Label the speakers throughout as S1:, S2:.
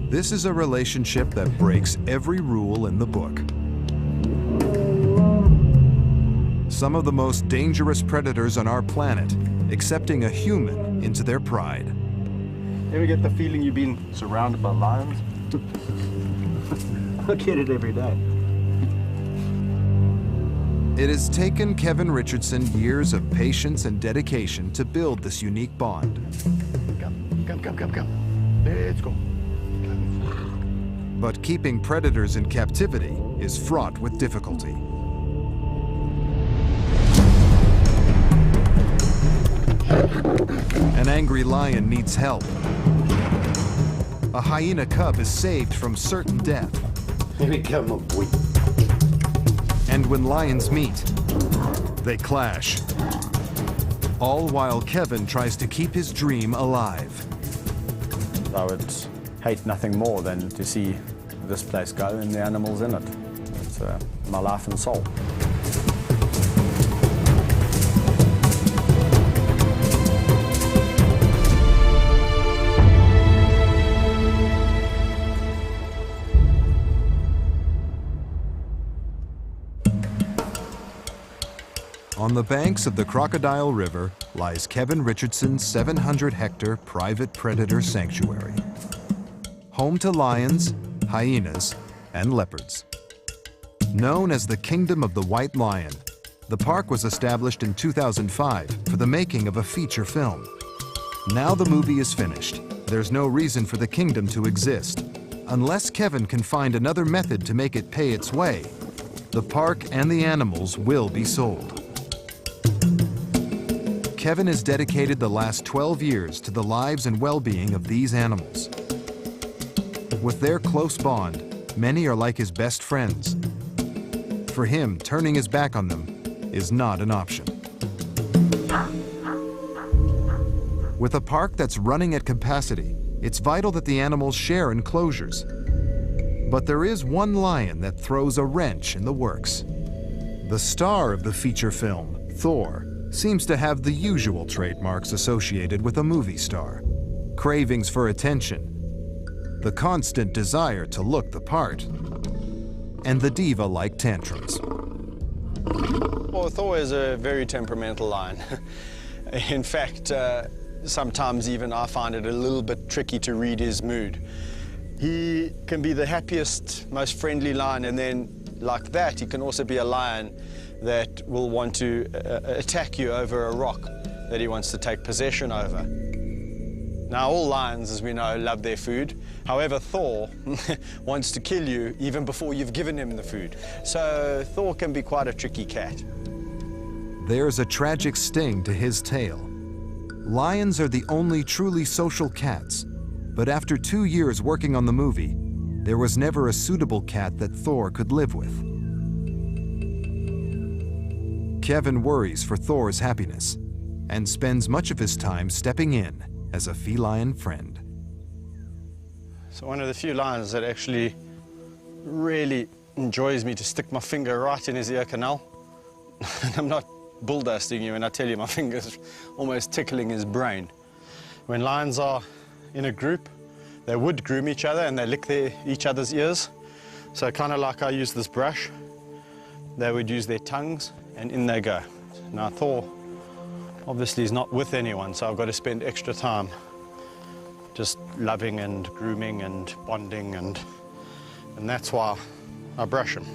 S1: This is a relationship that breaks every rule in the book. Some of the most dangerous predators on our planet accepting a human into their pride.
S2: Ever get the feeling you've been surrounded by lions? I get it every day.
S1: It has taken Kevin Richardson years of patience and dedication to build this unique bond.
S2: Come. Let's go.
S1: But keeping predators in captivity is fraught with difficulty. An angry lion needs help. A hyena cub is saved from certain death.
S2: Here we come, my boy.
S1: And when lions meet, they clash. All while Kevin tries to keep his dream alive.
S3: I would hate nothing more than to see this place go and the animals in it. It's my life and soul.
S1: On the banks of the Crocodile River lies Kevin Richardson's 700-hectare private predator sanctuary, home to lions, hyenas, and leopards. Known as the Kingdom of the White Lion, the park was established in 2005 for the making of a feature film. Now the movie is finished. There's no reason for the kingdom to exist. Unless Kevin can find another method to make it pay its way, the park and the animals will be sold. Kevin has dedicated the last 12 years to the lives and well-being of these animals. With their close bond, many are like his best friends. For him, turning his back on them is not an option. With a park that's running at capacity, it's vital that the animals share enclosures. But there is one lion that throws a wrench in the works. The star of the feature film, Thor, seems to have the usual trademarks associated with a movie star. Cravings for attention, the constant desire to look the part, and the diva-like tantrums.
S4: Well, Thor is a very temperamental lion. In fact, sometimes even I find it a little bit tricky to read his mood. He can be the happiest, most friendly lion, and then like that, he can also be a lion that will want to attack you over a rock that he wants to take possession over. Now, all lions, as we know, love their food. However, Thor wants to kill you even before you've given him the food. So Thor can be quite a tricky cat.
S1: There's a tragic sting to his tale. Lions are the only truly social cats, but after 2 years working on the movie, there was never a suitable cat that Thor could live with. Kevin worries for Thor's happiness and spends much of his time stepping in as a feline friend.
S4: So one of the few lions that actually really enjoys me to stick my finger right in his ear canal. And I'm not bulldusting you when I tell you my finger's almost tickling his brain. When lions are in a group, they would groom each other and they lick each other's ears. So kind of like I use this brush, they would use their tongues and in they go. Now Thor obviously is not with anyone, so I've got to spend extra time just loving and grooming and bonding, and that's why I brush him.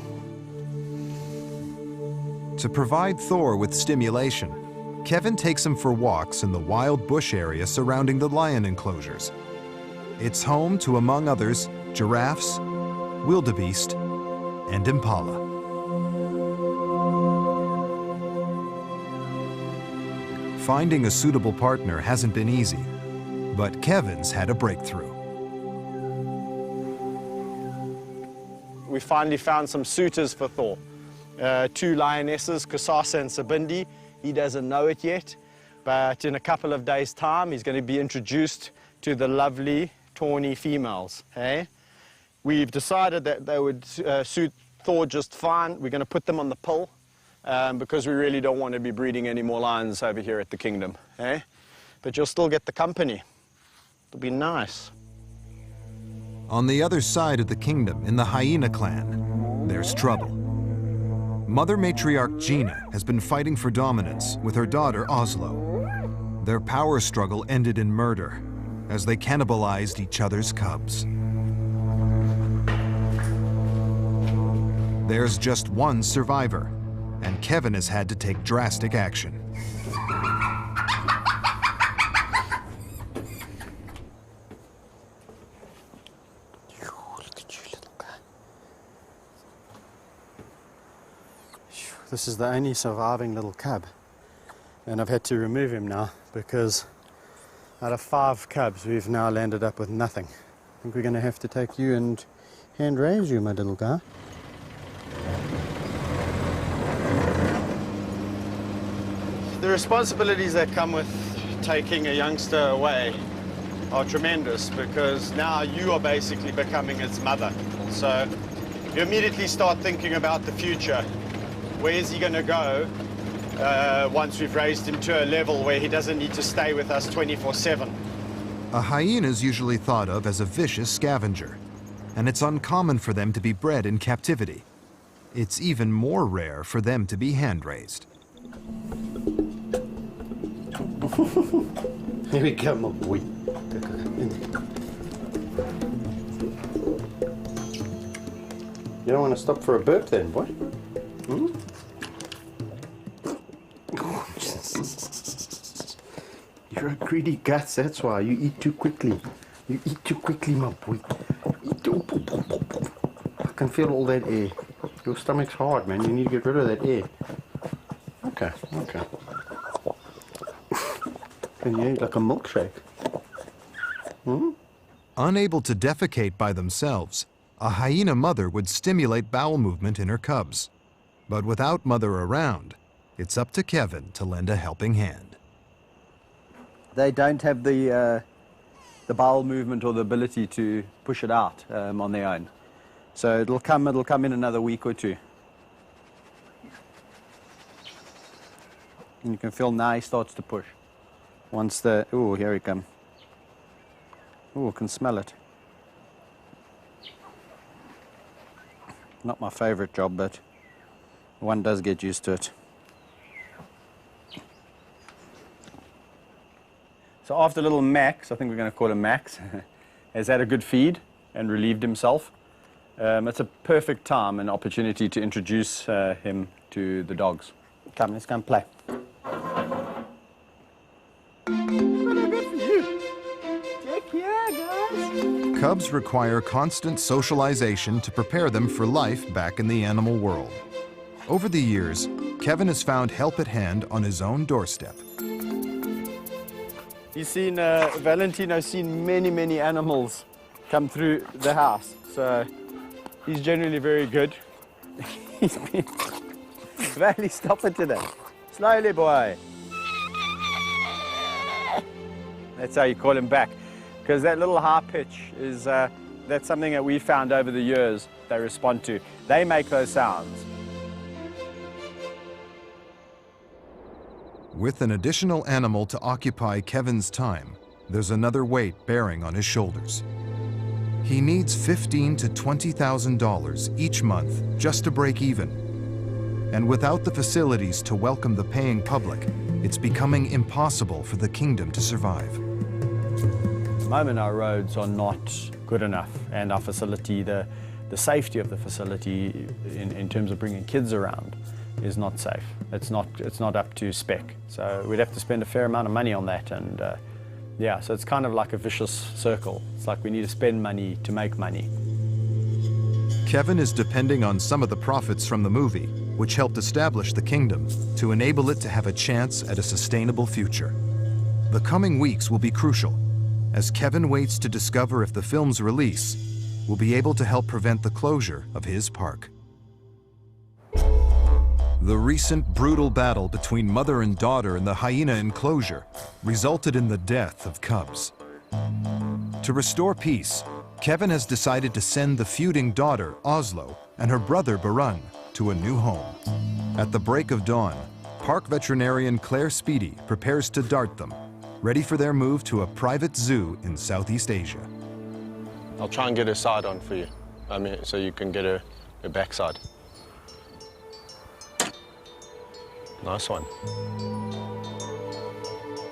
S1: To provide Thor with stimulation, Kevin takes him for walks in the wild bush area surrounding the lion enclosures. It's home to, among others, giraffes, wildebeest, and impala. Finding a suitable partner hasn't been easy, but Kevin's had a breakthrough.
S4: We finally found some suitors for Thor. 2 lionesses, Kusasa and Sabindi. He doesn't know it yet, but in a couple of days' time, he's going to be introduced to the lovely, tawny females. Hey? We've decided that they would suit Thor just fine. We're going to put them on the pill. Because we really don't want to be breeding any more lions over here at the kingdom, eh? But you'll still get the company. It'll be nice.
S1: On the other side of the kingdom, in the hyena clan, there's trouble. Mother matriarch Gina has been fighting for dominance with her daughter Oslo. Their power struggle ended in murder as they cannibalized each other's cubs. There's just one survivor, and Kevin has had to take drastic action.
S4: This is the only surviving little cub, and I've had to remove him now because out of 5 cubs we've now landed up with nothing. I think we're going to have to take you and hand raise you, my little guy. The responsibilities that come with taking a youngster away are tremendous because now you are basically becoming its mother. So you immediately start thinking about the future. Where is he going to go once we've raised him to a level where he doesn't need to stay with us 24/7?
S1: A hyena is usually thought of as a vicious scavenger, and it's uncommon for them to be bred in captivity. It's even more rare for them to be hand-raised.
S4: Here we go, my boy. You don't want to stop for a burp then, boy? Hmm? You're a greedy guts, that's why. You eat too quickly. You eat too quickly, my boy. I can feel all that air. Your stomach's hard, man. You need to get rid of that air. Okay, okay. And you eat like a milkshake. Hmm?
S1: Unable to defecate by themselves, a hyena mother would stimulate bowel movement in her cubs. But without mother around, it's up to Kevin to lend a helping hand.
S3: They don't have the bowel movement or the ability to push it out on their own. So it'll come in another week or two. And you can feel now he starts to push. Once the, oh, here he comes. Oh, I can smell it. Not my favorite job, but one does get used to it. So after little Max, I think we're going to call him Max, has had a good feed and relieved himself. It's a perfect time and opportunity to introduce him to the dogs. Come, let's go and play.
S1: Cubs require constant socialization to prepare them for life back in the animal world. Over the years, Kevin has found help at hand on his own doorstep.
S3: He's seen, Valentino's seen many animals come through the house, so he's generally very good. He's been... Valley, stop it today. Slowly, boy. That's how you call him back. Because that little high pitch is, that's something that we found over the years they respond to. They make those sounds.
S1: With an additional animal to occupy Kevin's time, there's another weight bearing on his shoulders. He needs $15,000 to $20,000 each month just to break even. And without the facilities to welcome the paying public, it's becoming impossible for the kingdom to survive.
S3: At the moment, our roads are not good enough, and our facility, the safety of the facility in terms of bringing kids around is not safe. It's not up to spec. So we'd have to spend a fair amount of money on that, and yeah, so it's kind of like a vicious circle. It's like we need to spend money to make money.
S1: Kevin is depending on some of the profits from the movie, which helped establish the kingdom, to enable it to have a chance at a sustainable future. The coming weeks will be crucial, as Kevin waits to discover if the film's release will be able to help prevent the closure of his park. The recent brutal battle between mother and daughter in the hyena enclosure resulted in the death of cubs. To restore peace, Kevin has decided to send the feuding daughter, Oslo, and her brother, Barun, to a new home. At the break of dawn, park veterinarian Claire Speedy prepares to dart them, ready for their move to a private zoo in Southeast Asia.
S4: I'll try and get her side on for you. I mean, so you can get her backside. Nice one.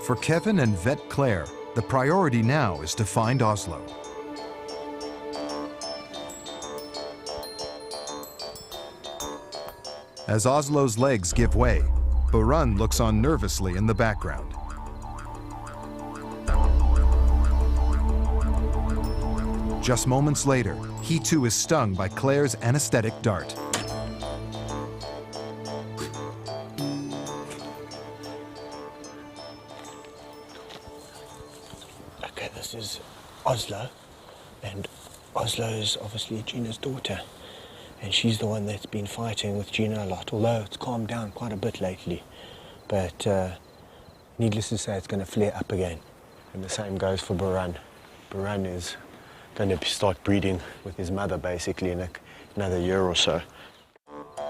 S1: For Kevin and vet Claire, the priority now is to find Oslo. As Oslo's legs give way, Burun looks on nervously in the background. Just moments later, he too is stung by Claire's anesthetic dart.
S5: Okay, this is Oslo, and Oslo is obviously Gina's daughter, and she's the one that's been fighting with Gina a lot, although it's calmed down quite a bit lately. But needless to say, it's going to flare up again. And the same goes for Burun. Burun is going to start breeding with his mother basically in another year or so.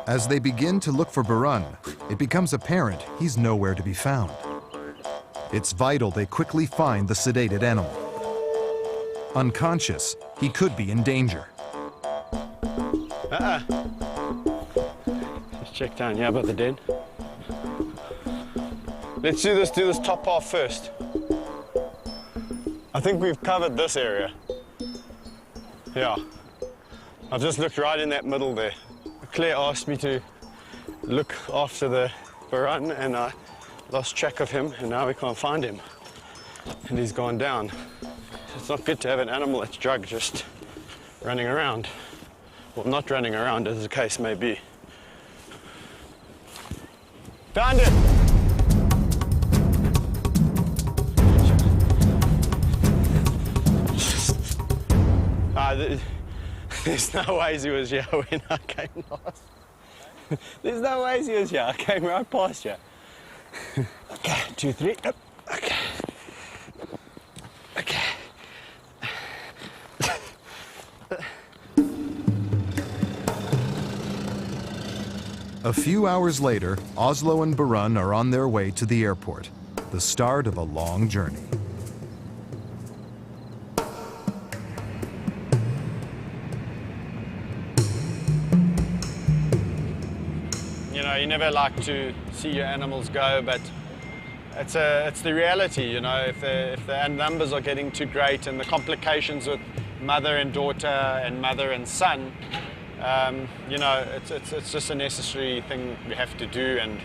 S1: As they begin to look for Burun, it becomes apparent he's nowhere to be found. It's vital they quickly find the sedated animal. Unconscious, he could be in danger.
S4: Let's check down here by the den. Let's do this top half first. I think we've covered this area. Yeah. I've just looked right in that middle there. Claire asked me to look after the Burun, and I lost track of him, and now we can't find him. And he's gone down. It's not good to have an animal that's drugged just running around. Well, not running around, as the case may be. Found it! There's no ways he was here when I came last. There's no ways he was here. I came right past you. Okay, 2, 3. Up. Okay. Okay.
S1: A few hours later, Oslo and Burun are on their way to the airport, the start of a long journey.
S4: You know, you never like to see your animals go, but it's the reality, you know. If the numbers are getting too great and the complications with mother and daughter and mother and son, you know, it's just a necessary thing we have to do. And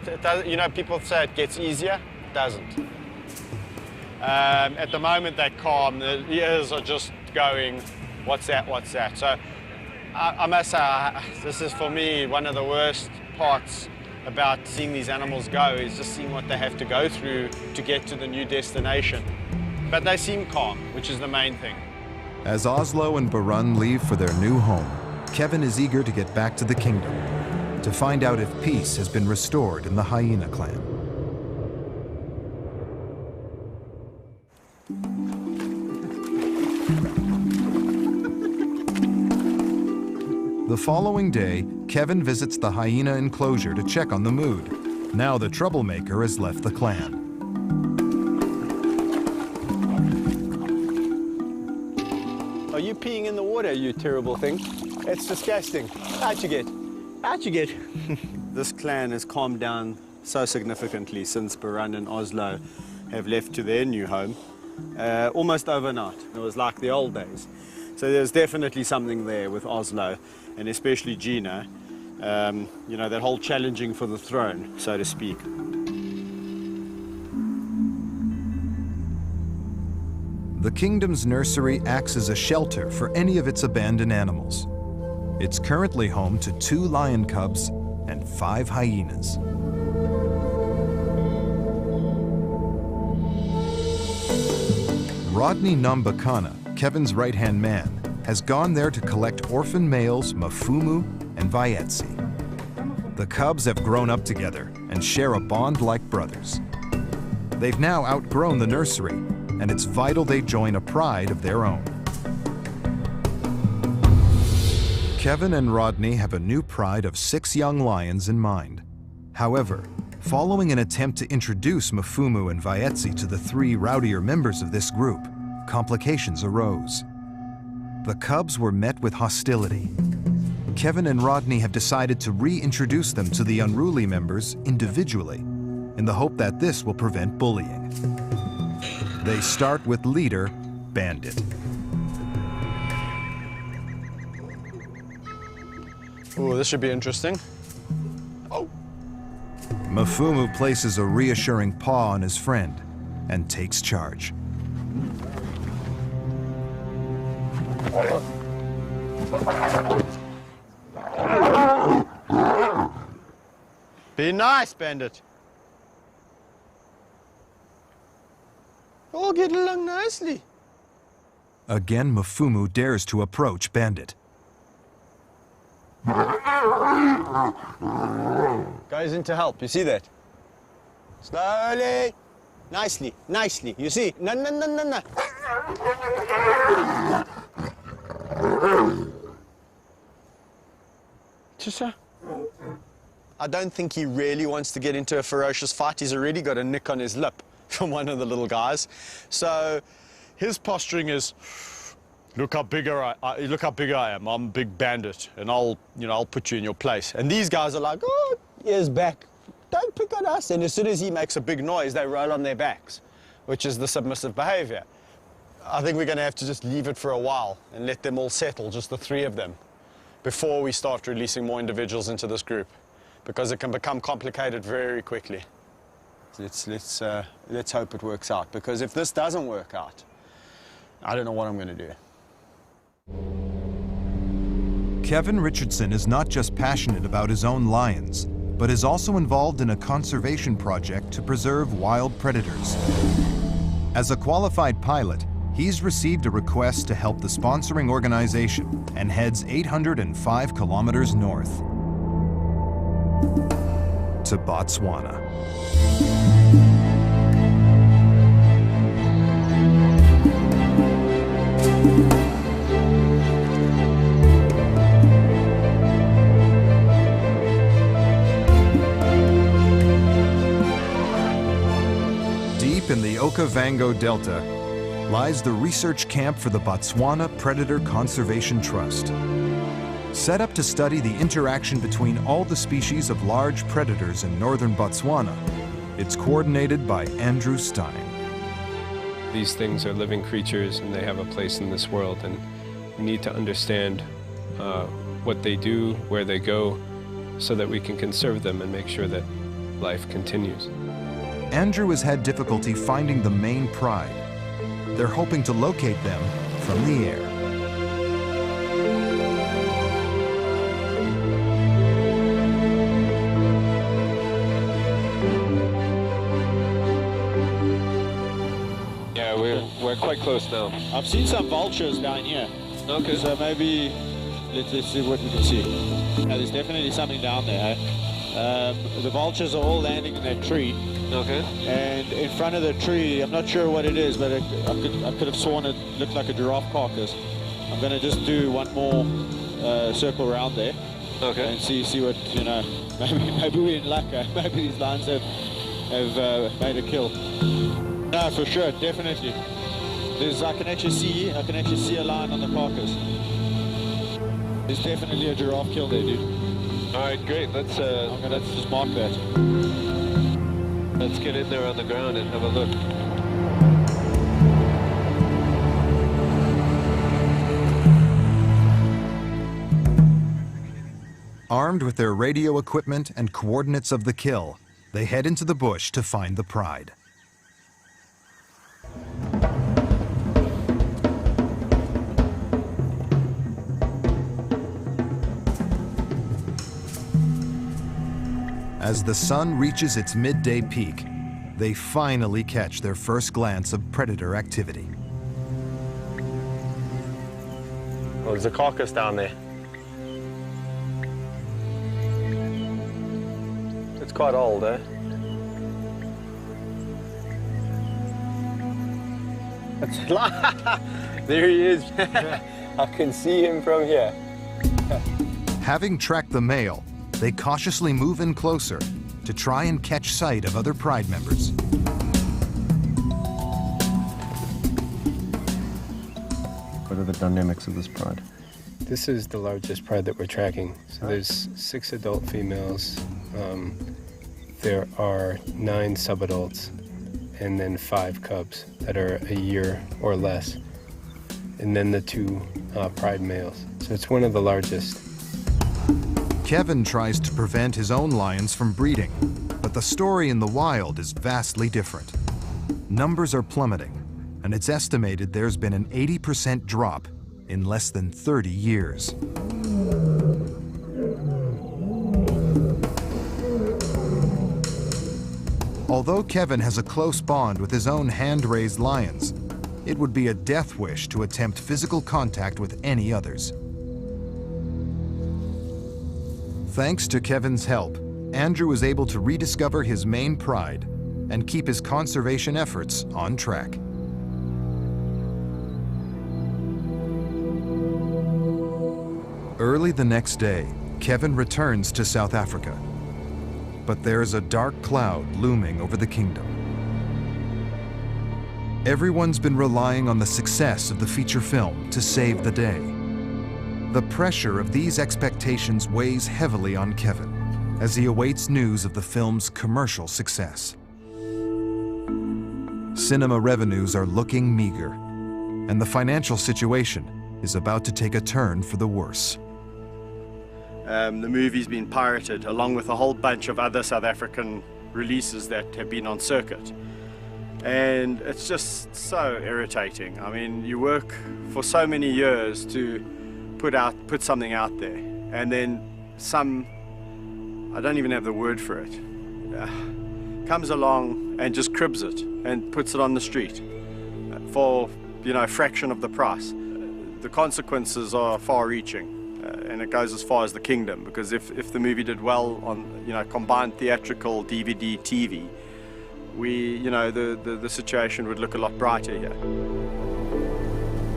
S4: it does, you know, people say it gets easier. It doesn't. At the moment they're calm. The ears are just going, what's that, what's that? So I must say, this is for me one of the worst parts about seeing these animals go, is just seeing what they have to go through to get to the new destination. But they seem calm, which is the main thing.
S1: As Oslo and Burun leave for their new home, Kevin is eager to get back to the kingdom, to find out if peace has been restored in the hyena clan. The following day, Kevin visits the hyena enclosure to check on the mood. Now the troublemaker has left the clan.
S4: Are you peeing in the water, you terrible thing? It's disgusting. Out you get. Out you get. This clan has calmed down so significantly since Burun and Oslo have left to their new home, almost overnight. It was like the old days. So there's definitely something there with Oslo, and especially Gina, you know, that whole challenging for the throne, so to speak.
S1: The kingdom's nursery acts as a shelter for any of its abandoned animals. It's currently home to 2 lion cubs and 5 hyenas. Rodney Nambakana, Kevin's right-hand man, has gone there to collect orphan males Mafumu and Vayetsi. The cubs have grown up together and share a bond like brothers. They've now outgrown the nursery, and it's vital they join a pride of their own. Kevin and Rodney have a new pride of 6 young lions in mind. However, following an attempt to introduce Mafumu and Vayetsi to the 3 rowdier members of this group, complications arose. The cubs were met with hostility. Kevin and Rodney have decided to reintroduce them to the unruly members individually in the hope that this will prevent bullying. They start with leader Bandit.
S4: Oh, this should be interesting.
S1: Mfumu places a reassuring paw on his friend and takes charge.
S4: Be nice, Bandit. All get along nicely.
S1: Again, Mfumu dares to approach Bandit.
S4: Goes in to help, you see that? Slowly. Nicely, nicely. You see? No, no, no, no, no. Chisha? I don't think he really wants to get into a ferocious fight. He's already got a nick on his lip from one of the little guys. So his posturing is, look how big I am. I'm a big bandit, and I'll put you in your place. And these guys are like, oh, ears back. Don't pick on us. And as soon as he makes a big noise, they roll on their backs, which is the submissive behavior. I think we're going to have to just leave it for a while and let them all settle, just the three of them, before we start releasing more individuals into this group, because it can become complicated very quickly. Let's hope it works out, because if this doesn't work out, I don't know what I'm going to do.
S1: Kevin Richardson is not just passionate about his own lions, but is also involved in a conservation project to preserve wild predators. As a qualified pilot, he's received a request to help the sponsoring organization and heads 805 kilometers north to Botswana. Deep in the Okavango Delta lies the research camp for the Botswana Predator Conservation Trust. Set up to study the interaction between all the species of large predators in northern Botswana, it's coordinated by Andrew Stein.
S6: These things are living creatures and they have a place in this world, and we need to understand what they do, where they go, so that we can conserve them and make sure that life continues.
S1: Andrew has had difficulty finding the main pride. They're hoping to locate them from the air.
S6: Yeah, we're quite close now.
S7: I've seen some vultures down here.
S6: Okay.
S7: So maybe let's see what we can see. Yeah, there's definitely something down there. The vultures are all landing in that tree.
S6: Okay.
S7: And in front of the tree, I'm not sure what it is, but I could have sworn it looked like a giraffe carcass. I'm going to just do one more circle around there.
S6: Okay.
S7: And see what, you know, maybe we're in luck. Maybe these lions have made a kill. No, for sure, definitely. I can actually see a lion on the carcass. There's definitely a giraffe kill there, dude.
S6: All right, great. Let's
S7: just mark that.
S6: Let's get in there on the ground and have a look.
S1: Armed with their radio equipment and coordinates of the kill, they head into the bush to find the pride. As the sun reaches its midday peak, they finally catch their first glance of predator activity.
S4: Well, there's a carcass down there. It's quite old, eh?
S6: There he is. I can see him from here.
S1: Having tracked the male, they cautiously move in closer to try and catch sight of other pride members.
S2: What are the dynamics of this pride?
S6: This is the largest pride that we're tracking. So there's 6 adult females, there are 9 subadults, and then 5 cubs that are a year or less, and then the 2 pride males. So it's one of the largest.
S1: Kevin tries to prevent his own lions from breeding, but the story in the wild is vastly different. Numbers are plummeting, and it's estimated there's been an 80% drop in less than 30 years. Although Kevin has a close bond with his own hand-raised lions, it would be a death wish to attempt physical contact with any others. Thanks to Kevin's help, Andrew was able to rediscover his main pride and keep his conservation efforts on track. Early the next day, Kevin returns to South Africa. But there's a dark cloud looming over the kingdom. Everyone's been relying on the success of the feature film to save the day. The pressure of these expectations weighs heavily on Kevin as he awaits news of the film's commercial success. Cinema revenues are looking meager, and the financial situation is about to take a turn for the worse.
S4: The movie's been pirated along with a whole bunch of other South African releases that have been on circuit. And it's just so irritating. I mean, you work for so many years to put something out there, and then some, I don't even have the word for it, comes along and just cribs it and puts it on the street for, you know, a fraction of the price. The consequences are far-reaching. And it goes as far as the kingdom, because if the movie did well on, you know, combined theatrical, DVD, TV, the situation would look a lot brighter here.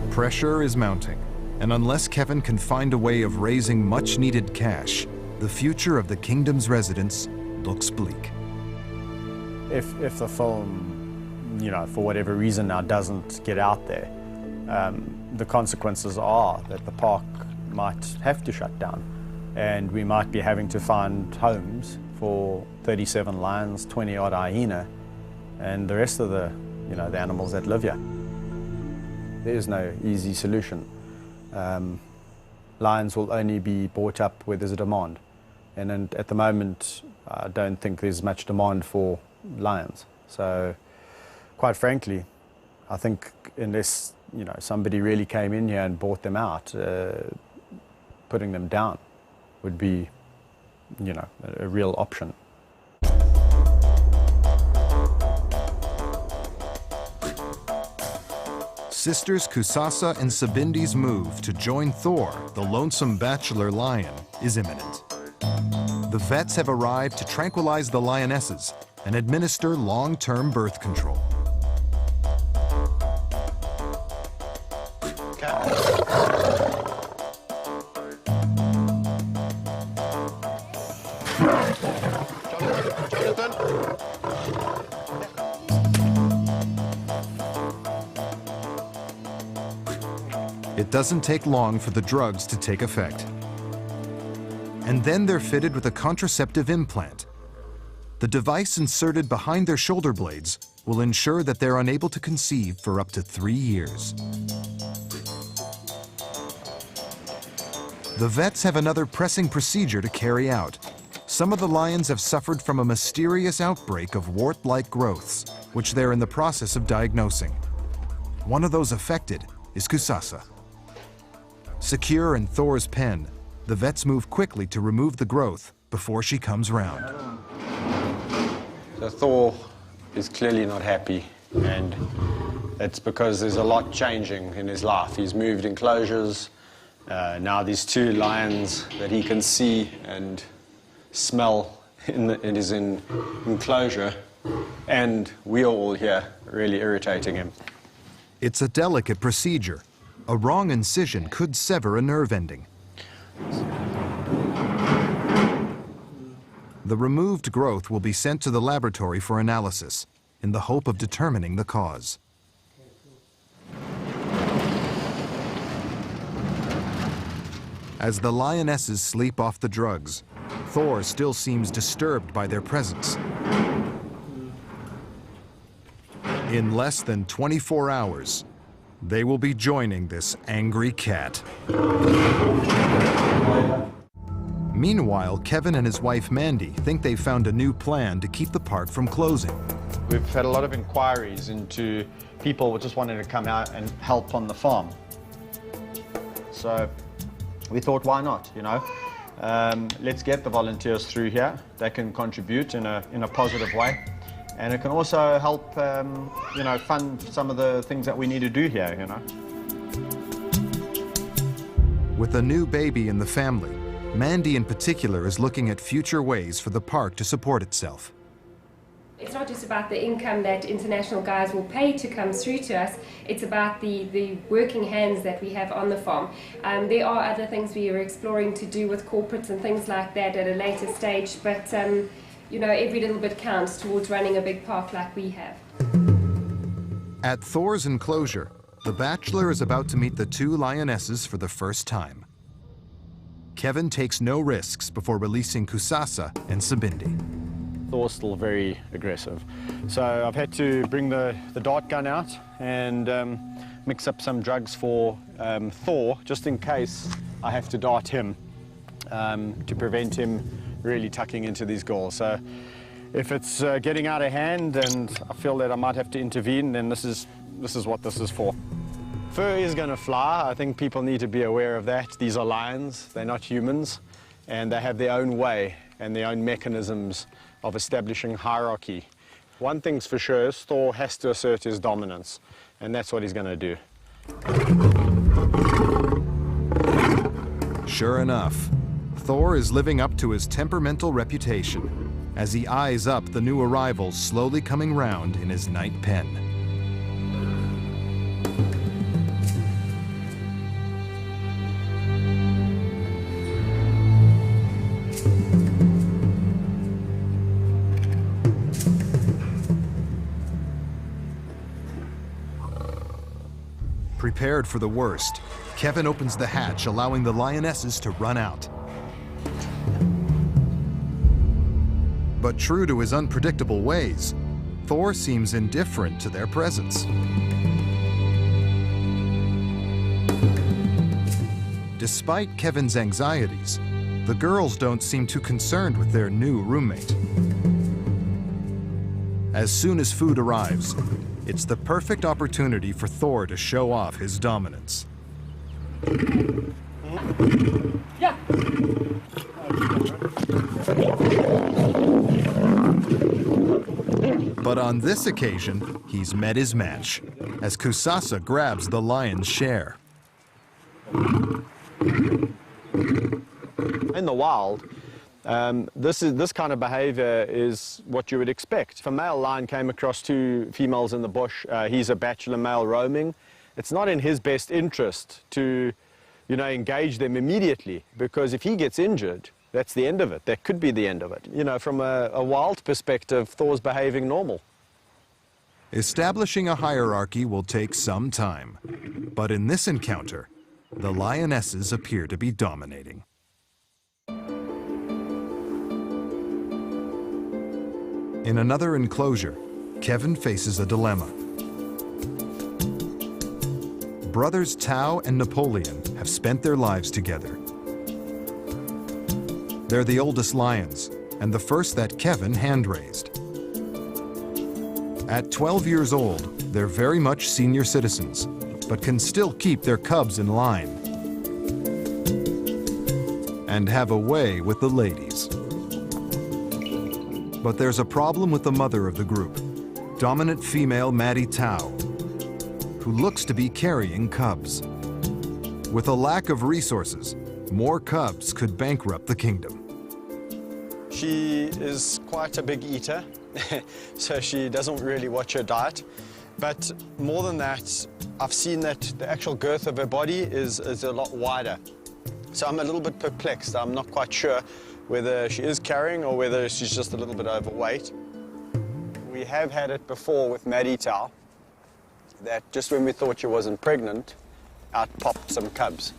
S1: Pressure is mounting, and unless Kevin can find a way of raising much-needed cash, the future of the kingdom's residents looks bleak.
S3: If the film, you know, for whatever reason now doesn't get out there, the consequences are that the park might have to shut down, and we might be having to find homes for 37 lions, 20 odd hyena, and the rest of the animals that live here. There is no easy solution. Lions will only be bought up where there's a demand, and at the moment I don't think there's much demand for lions. So quite frankly, I think unless somebody really came in here and bought them out, putting them down would be, a real option.
S1: Sisters Kusasa and Sabindi's move to join Thor, the lonesome bachelor lion, is imminent. The vets have arrived to tranquilize the lionesses and administer long-term birth control. It doesn't take long for the drugs to take effect. And then they're fitted with a contraceptive implant. The device inserted behind their shoulder blades will ensure that they're unable to conceive for up to 3 years. The vets have another pressing procedure to carry out. Some of the lions have suffered from a mysterious outbreak of wart-like growths, which they're in the process of diagnosing. One of those affected is Kusasa. Secure in Thor's pen, the vets move quickly to remove the growth before she comes round.
S3: So Thor is clearly not happy, and it's because there's a lot changing in his life. He's moved enclosures. Now these 2 lions that he can see and smell in his enclosure, and we are all here really irritating him.
S1: It's a delicate procedure. A wrong incision could sever a nerve ending. The removed growth will be sent to the laboratory for analysis in the hope of determining the cause. As the lionesses sleep off the drugs, Thor still seems disturbed by their presence. In less than 24 hours, they will be joining this angry cat. Meanwhile, Kevin and his wife Mandy think they've found a new plan to keep the park from closing.
S4: We've had a lot of inquiries into people just wanting to come out and help on the farm. So we thought, why not, you know? Let's get the volunteers through here. They can contribute in a positive way. And it can also help, you know, fund some of the things that we need to do here, you know.
S1: With a new baby in the family, Mandy in particular is looking at future ways for the park to support itself.
S8: It's not just about the income that international guys will pay to come through to us, it's about the working hands that we have on the farm. There are other things we are exploring to do with corporates and things like that at a later stage, but you know, every little bit counts towards running a big park like we have.
S1: At Thor's enclosure, the bachelor is about to meet the two lionesses for the first time. Kevin takes no risks before releasing Kusasa and Sabindi.
S3: Thor's still very aggressive. So I've had to bring the dart gun out and mix up some drugs for Thor, just in case I have to dart him to prevent him really tucking into these galls. So if it's getting out of hand and I feel that I might have to intervene, then this is what this is for. Fur is going to fly. I think people need to be aware of that. These are lions, they're not humans, and they have their own way and their own mechanisms of establishing hierarchy. One thing's for sure is Thor has to assert his dominance, and that's what he's going to do.
S1: Sure enough, Thor is living up to his temperamental reputation as he eyes up the new arrivals slowly coming round in his night pen. Prepared for the worst, Kevin opens the hatch, allowing the lionesses to run out. But true to his unpredictable ways, Thor seems indifferent to their presence. Despite Kevin's anxieties, the girls don't seem too concerned with their new roommate. As soon as food arrives, it's the perfect opportunity for Thor to show off his dominance.
S8: Yeah.
S1: But on this occasion, he's met his match, as Kusasa grabs the lion's share.
S3: In the wild, this kind of behavior is what you would expect. If a male lion came across two females in the bush, he's a bachelor male roaming, it's not in his best interest to, you know, engage them immediately, because if he gets injured, that's the end of it. That could be the end of it. You know, from a wild perspective, Thor's behaving normal.
S1: Establishing a hierarchy will take some time, but in this encounter, the lionesses appear to be dominating. In another enclosure, Kevin faces a dilemma. Brothers Tao and Napoleon have spent their lives together. They're the oldest lions, and the first that Kevin hand-raised. At 12 years old, they're very much senior citizens, but can still keep their cubs in line and have a way with the ladies. But there's a problem with the mother of the group, dominant female Maddie Tao, who looks to be carrying cubs. With a lack of resources, more cubs could bankrupt the kingdom.
S4: She is quite a big eater, so she doesn't really watch her diet. But more than that, I've seen that the actual girth of her body is a lot wider. So I'm a little bit perplexed. I'm not quite sure whether she is carrying or whether she's just a little bit overweight. We have had it before with Maddie Tao, that just when we thought she wasn't pregnant, out popped some cubs.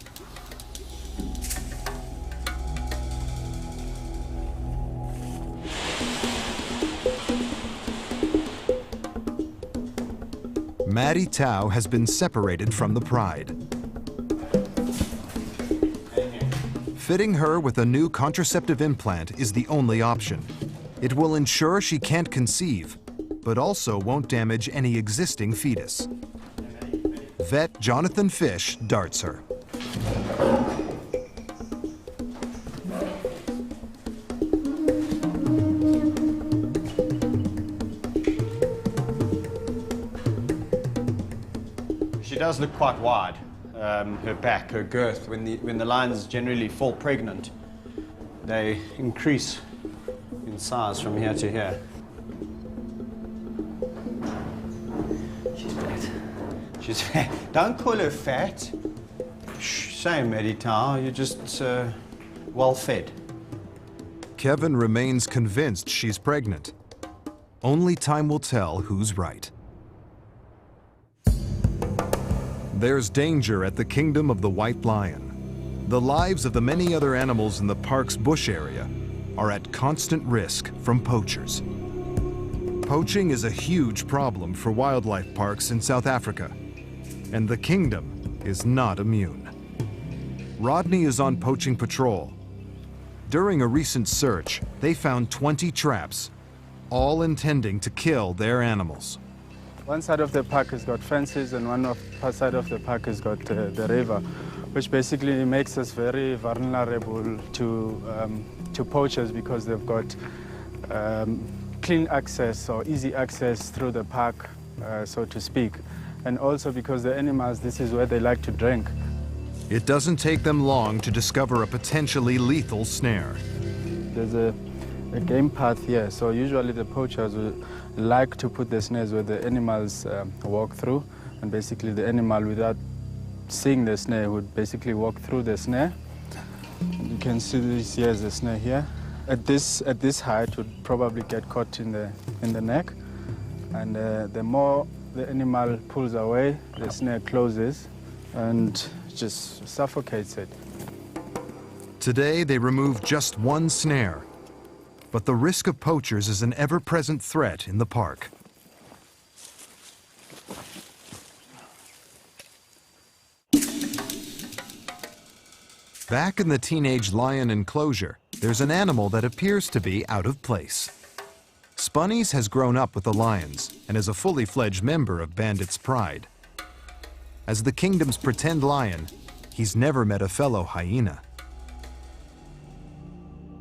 S1: Maddie Tao has been separated from the pride. Fitting her with a new contraceptive implant is the only option. It will ensure she can't conceive, but also won't damage any existing fetus. Vet Jonathan Fish darts her.
S3: She does look quite wide, her back, her girth. When the lions generally fall pregnant, they increase in size from here to here. She's fat. She's fat. Don't call her fat. Shame, Maddie Tao, you're just well fed.
S1: Kevin remains convinced she's pregnant. Only time will tell who's right. There's danger at the kingdom of the white lion. The lives of the many other animals in the park's bush area are at constant risk from poachers. Poaching is a huge problem for wildlife parks in South Africa, and the kingdom is not immune. Rodney is on poaching patrol. During a recent search, they found 20 traps, all intending to kill their animals.
S2: One side of the park has got fences and one side of the park has got the river, which basically makes us very vulnerable to poachers because they've got clean access or easy access through the park, so to speak. And also because the animals, this is where they like to drink.
S1: It doesn't take them long to discover a potentially lethal snare.
S2: There's a game path here, so usually the poachers will like to put the snares where the animals walk through, and basically the animal, without seeing the snare, would basically walk through the snare. You can see this here is the snare here. At this height, would probably get caught in the neck, and the more the animal pulls away, the snare closes and just suffocates it.
S1: Today, they remove just one snare, but the risk of poachers is an ever-present threat in the park. Back in the teenage lion enclosure, there's an animal that appears to be out of place. Spunnies has grown up with the lions and is a fully fledged member of Bandit's Pride. As the kingdom's pretend lion, he's never met a fellow hyena.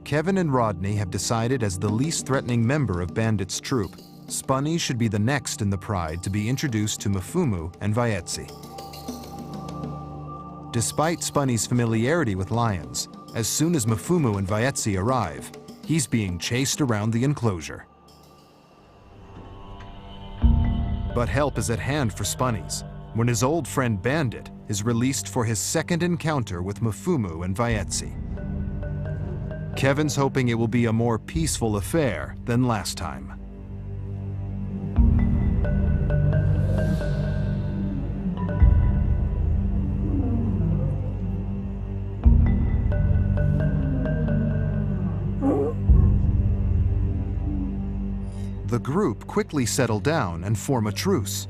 S1: Kevin and Rodney have decided as the least threatening member of Bandit's troop, Spunny should be the next in the Pride to be introduced to Mfumu and Vaetsi. Despite Spunny's familiarity with lions, as soon as Mfumu and Vaetsi arrive, he's being chased around the enclosure. But help is at hand for Spunnies when his old friend Bandit is released for his second encounter with Mfumu and Vaetsi. Kevin's hoping it will be a more peaceful affair than last time. The group quickly settle down and form a truce.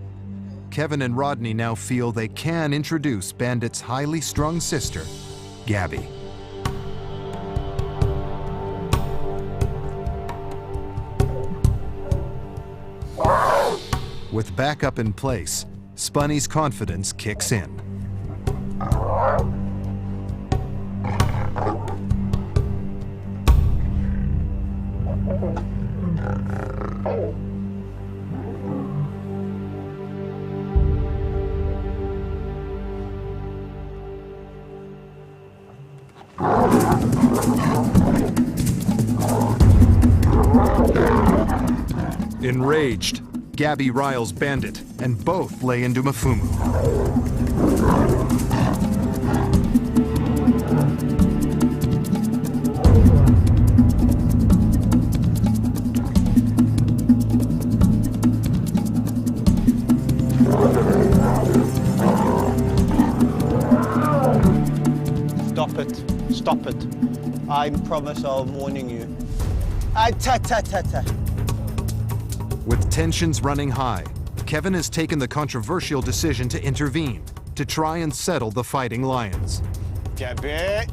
S1: Kevin and Rodney now feel they can introduce Bandit's highly strung sister, Gabby. With backup in place, Spunny's confidence kicks in. Enraged, Gabby riles Bandit, and both lay into Mfumu.
S3: Stop it, stop it. I promise I'll warning you. Ta-ta-ta-ta.
S1: With tensions running high, Kevin has taken the controversial decision to intervene, to try and settle the fighting lions.
S5: Gabby.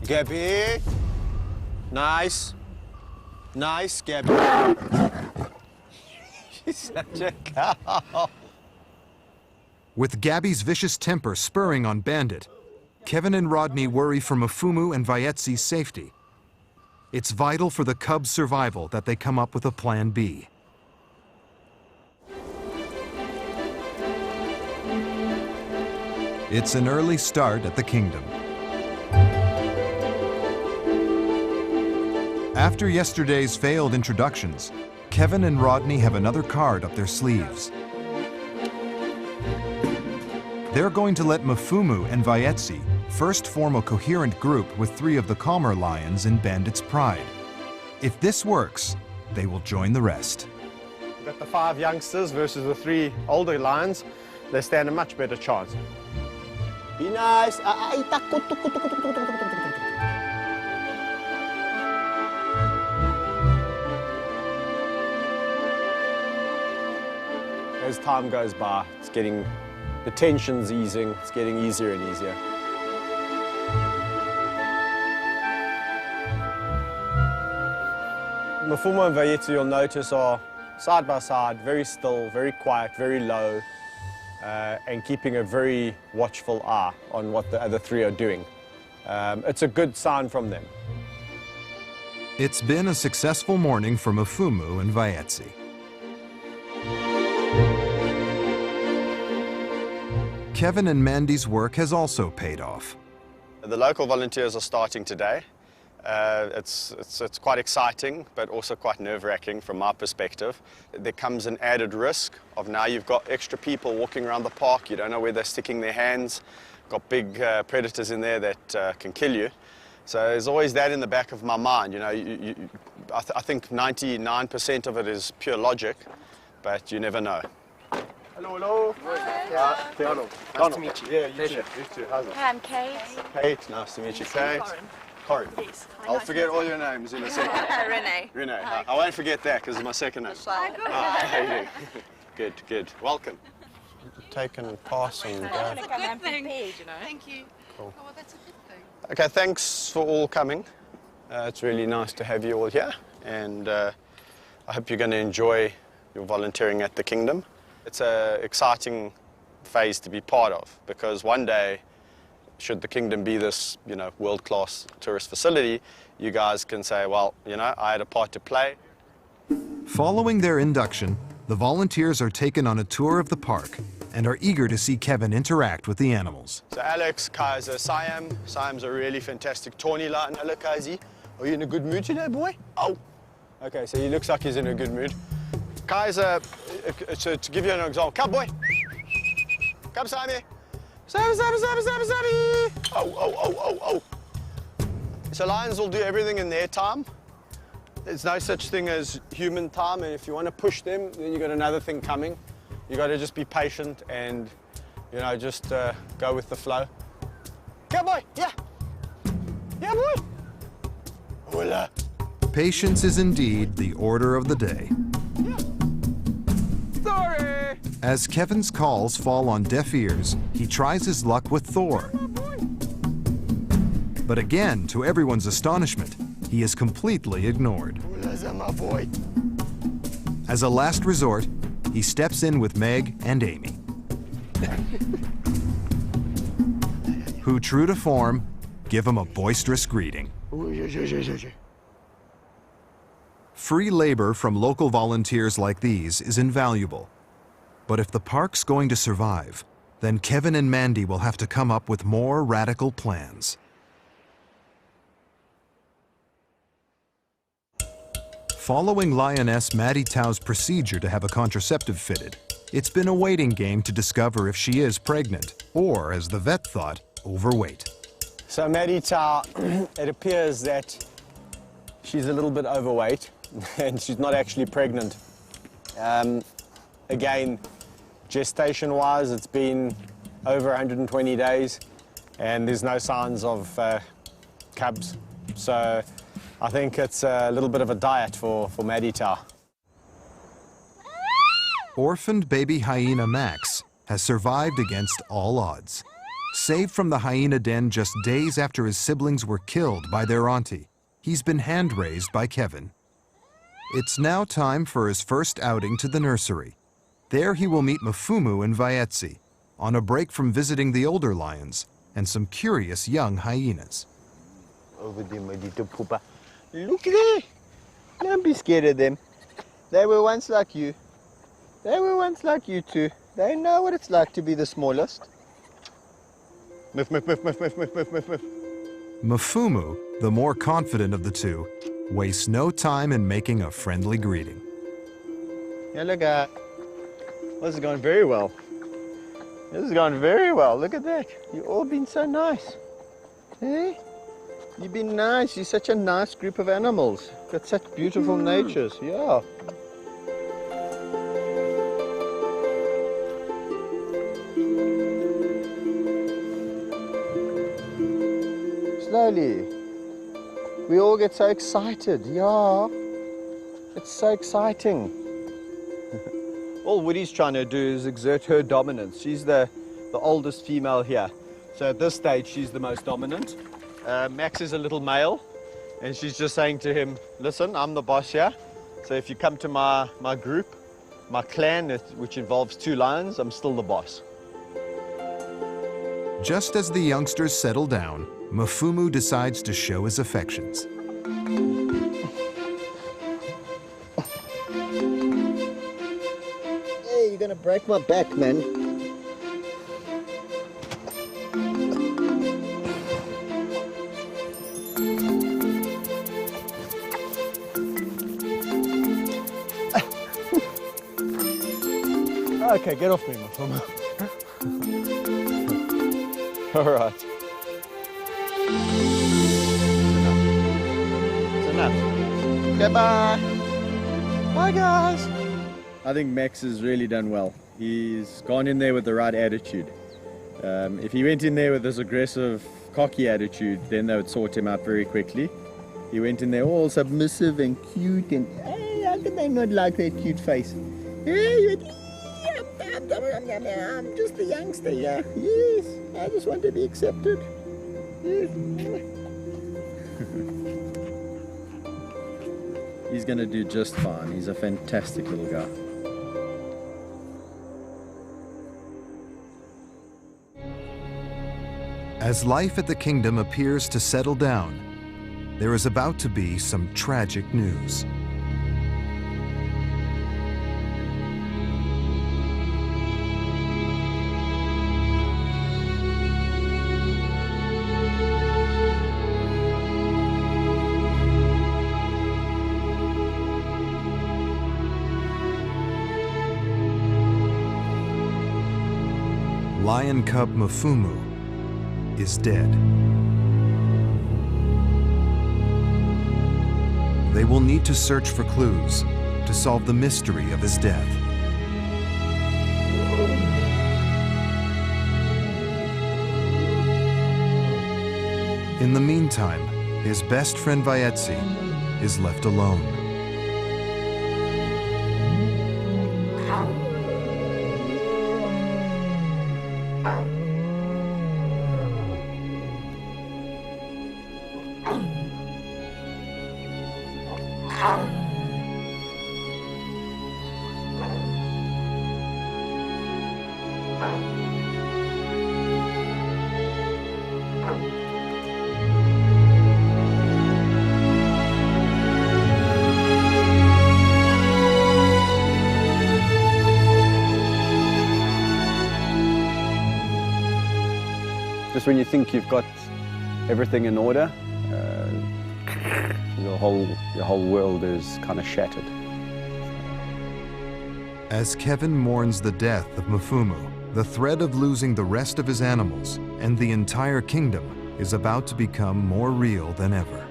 S5: Gabby. Nice. Nice, Gabby. She's such a cow.
S1: With Gabby's vicious temper spurring on Bandit, Kevin and Rodney worry for Mafumu and Vayetsi's safety. It's vital for the cubs' survival that they come up with a plan B. It's an early start at the kingdom. After yesterday's failed introductions, Kevin and Rodney have another card up their sleeves. They're going to let Mafumu and Vayetsi first form a coherent group with 3 of the calmer lions in Bandit's pride. If this works, they will join the rest.
S9: We've got the 5 youngsters versus the 3 older lions. They stand a much better chance.
S5: Be nice.
S9: As time goes by, the tension's easing, it's getting easier and easier. Mafumu and Vayetsi, you'll notice, are side by side, very still, very quiet, very low, and keeping a very watchful eye on what the other 3 are doing. It's a good sign from them.
S1: It's been a successful morning for Mafumu and Vayetsi. Kevin and Mandy's work has also paid off.
S4: The local volunteers are starting today. It's quite exciting, but also quite nerve-wracking from my perspective. There comes an added risk of now you've got extra people walking around the park. You don't know where they're sticking their hands. Got big predators in there that can kill you. So there's always that in the back of my mind. You know, I think 99% of it is pure logic, but you never know.
S9: Hello, hello.
S10: Hi.
S9: Donald.
S10: Nice to meet you.
S9: Yeah, you too. You too. How's it?
S10: Hi, I'm Kate.
S4: Kate, nice to meet you, Kate. Corin.
S10: Yes.
S4: I'll forget all your names in a second.
S10: Renee.
S4: Renee. I won't forget that because it's my second name. How you doing? Good, good. Welcome.
S9: Take and pass and go.
S10: That's a good thing.
S11: Thank you.
S9: Cool.
S11: Oh, well, that's a good thing.
S4: Okay, thanks for all coming. It's really nice to have you all here, and I hope you're going to enjoy your volunteering at the Kingdom. It's an exciting phase to be part of, because one day, should the Kingdom be this, world-class tourist facility, you guys can say, well, I had a part to play.
S1: Following their induction, the volunteers are taken on a tour of the park and are eager to see Kevin interact with the animals.
S4: So Alex, Kaiser, Siam. Siam's a really fantastic tawny lion. Hello, Kaisi. Are you in a good mood today, boy? Oh. Okay, so he looks like he's in a good mood. Kaiser, so to give you an example, come, boy. Come, Sami. Sami. Oh. So lions will do everything in their time. There's no such thing as human time, and if you want to push them, then you've got another thing coming. You've got to just be patient and, just go with the flow. Come, boy. Yeah. Yeah, boy. Hola.
S1: Patience is indeed the order of the day.
S4: Yeah. Sorry.
S1: As Kevin's calls fall on deaf ears, he tries his luck with Thor. But again, to everyone's astonishment, he is completely ignored.
S4: My boy.
S1: As a last resort, he steps in with Meg and Amy, who, true to form, give him a boisterous greeting. Free labor from local volunteers like these is invaluable. But if the park's going to survive, then Kevin and Mandy will have to come up with more radical plans. Following Lioness Maddie Tao's procedure to have a contraceptive fitted, it's been a waiting game to discover if she is pregnant, or, as the vet thought, overweight.
S9: So Maddie Tao, it appears that she's a little bit overweight and she's not actually pregnant. Again, gestation-wise, it's been over 120 days and there's no signs of cubs. So I think it's a little bit of a diet for Maddie Tao.
S1: Orphaned baby hyena Max has survived against all odds. Saved from the hyena den just days after his siblings were killed by their auntie, he's been hand-raised by Kevin. It's now time for his first outing to the nursery. There he will meet Mfumu and Vaetsi, on a break from visiting the older lions and some curious young hyenas.
S5: Over there, my little pooper. Look there! Don't be scared of them. They were once like you. They were once like you too. They know what it's like to be the smallest. Miff, miff, miff, miff, miff, miff, miff, miff, miff.
S1: Mfumu, the more confident of the two, wastes no time in making a friendly greeting.
S5: Hello, guy. This is going very well. This is going very well. Look at that. You've all been so nice. Hey? You've been nice. You're such a nice group of animals. Got such beautiful natures. Yeah. Slowly. We all get so excited. Yeah. It's so exciting. All Woody's trying to do is exert her dominance. She's the oldest female here. So at this stage, she's the most dominant. Max is a little male, and she's just saying to him, listen, I'm the boss here. So if you come to my group, my clan, which involves 2 lions, I'm still the boss.
S1: Just as the youngsters settle down, Mfumu decides to show his affections.
S5: Hey, you're gonna break my back, man. Okay, get off me, Mfumu. All right. It's enough. Okay, bye. Bye, guys. I think Max has really done well. He's gone in there with the right attitude. If he went in there with this aggressive, cocky attitude, then they would sort him out very quickly. He went in there all submissive and cute, and hey, how could they not like that cute face? Hey, you went, I'm just a youngster, yeah. Yes, I just want to be accepted. Yes. He's going to do just fine. He's a fantastic little guy.
S1: As life at the kingdom appears to settle down, there is about to be some tragic news. Lion cub Mfumu is dead. They will need to search for clues to solve the mystery of his death. In the meantime, his best friend Vaetsi is left alone.
S9: Just when you think you've got everything in order, your whole world is kind of shattered.
S1: As Kevin mourns the death of Mfumu, the threat of losing the rest of his animals and the entire kingdom is about to become more real than ever.